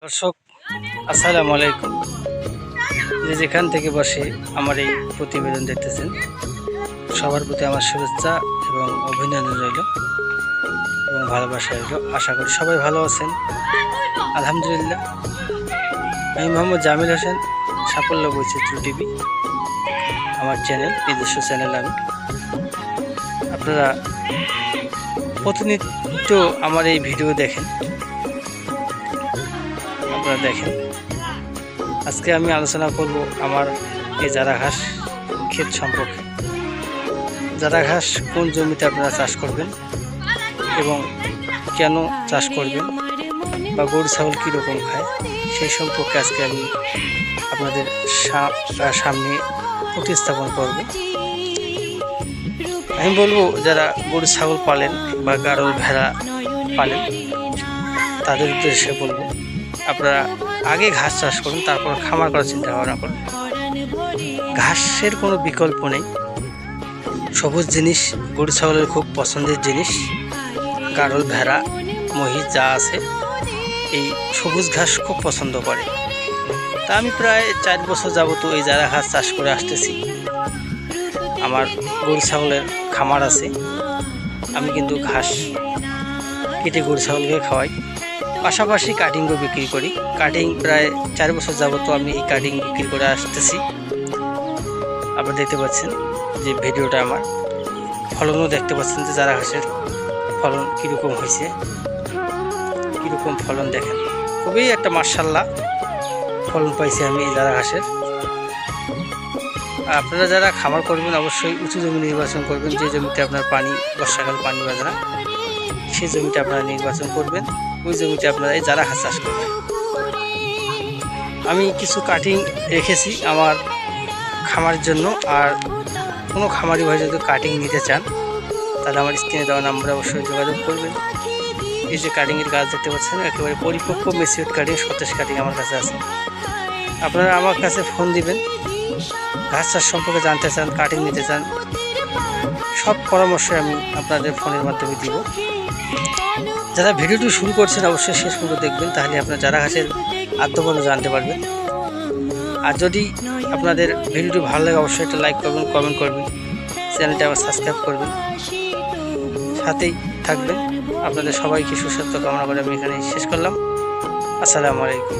দর্শক আসসালামু আলাইকুম। যে যেখান থেকে বসে আমার এই প্রতিবেদন দেখতেছেন সবার প্রতি আমার শুভেচ্ছা এবং অভিনন্দন রইল এবং ভালোবাসা রইল। আশা করি সবাই ভালো আছেন, আলহামদুলিল্লাহ। আমি মোহাম্মদ জামিল হোসেন, সাফল্য বৈচিত্র্য টিভি আমার চ্যানেল, নিজস্ব চ্যানেল। আপনারা প্রতিনিয়ত আমার এই ভিডিও দেখেন, আপনারা দেখেন। আজকে আমি আলোচনা করব আমার এই জারা ঘাস ক্ষেত সম্পর্কে। জারা ঘাস কোন জমিতে আপনারা চাষ করবেন এবং কেন চাষ করবেন, বা গরু ছাগল কীরকম খায়, সেই সম্পর্কে আজকে আমি আপনাদের সামনে উপস্থাপন করব। আমি বলবো যারা গরু ছাগল পালেন বা গাড়ল ভেড়া পালেন তাদের উদ্দেশ্যে বলবো, আপনারা আগে ঘাস চাষ করুন, তারপর খামার করার চিন্তা ভাবনা করুন। ঘাসের কোনো বিকল্প নেই। সবুজ জিনিস গরু ছাগলের খুব পছন্দের জিনিস। গাড়ল ভেড়া মহিষ যা আছে এই সবুজ ঘাস খুব পছন্দ করে। তা আমি প্রায় 4 বছর যাবত এই জারা ঘাস চাষ করে আসতেছি। আমার গরু ছাগলের খামার আছে, আমি কিন্তু ঘাস কেটে গরু ছাগলকে খাওয়াই, পাশাপাশি কাটিংও বিক্রি করি। কাটিং প্রায় 4 বছর যাবত আমি এই কাটিং বিক্রি করে আসতেছি। আপনারা দেখতে পাচ্ছেন যে ভিডিওটা আমার, ফলনও দেখতে পাচ্ছেন যে জারা ঘাসের ফলন কীরকম হয়েছে, কীরকম ফলন দেখেন। খুবই একটা মাশাআল্লাহ ফলন পাইছি আমি এই জারা ঘাসের। আপনারা যারা খামার করবেন অবশ্যই উঁচু জমি নির্বাচন করবেন। যে জমিতে আপনার পানি বর্ষাকাল পানি বাজে না, সেই জমিটা আপনারা নির্বাচন করবেন। ওই জমিতে আপনারা এই জারা ঘাস চাষ করবেন। আমি কিছু কাটিং রেখেছি আমার খামারের জন্য। আর কোনো খামারি ভাই যদি কাটিং নিতে চান তাহলে আমার স্ক্রিনে দেওয়া নাম্বারে অবশ্যই যোগাযোগ করবেন। এই যে কাটিংয়ের গাছ দেখতে পাচ্ছেন, একেবারে পরিপক্ক মেচিউরড কাটিং, সতেজ কাটিং আমার কাছে আছে। আপনারা আমার কাছে ফোন দিবেন, ঘাস চাষ সম্পর্কে জানতে চান, কাটিং নিতে চান, সব পরামর্শ আমি আপনাদের ফোনের মাধ্যমে দিব। যারা ভিডিওটি শুরু করছেন অবশ্যই শেষ পর্যন্ত দেখবেন, তাহলে আপনার জারা ঘাসের আদ্যপান্ত জানতে পারবেন। আর যদি আপনাদের ভিডিওটি ভালো লাগে অবশ্যই একটা লাইক করবেন, কমেন্ট করবেন, চ্যানেলটা আবার সাবস্ক্রাইব করবেন, সাথেই থাকবেন। আপনাদের সবাইকে সুস্বাস্থ্য কামনা করে আমি এখানে শেষ করলাম। আসসালামু আলাইকুম।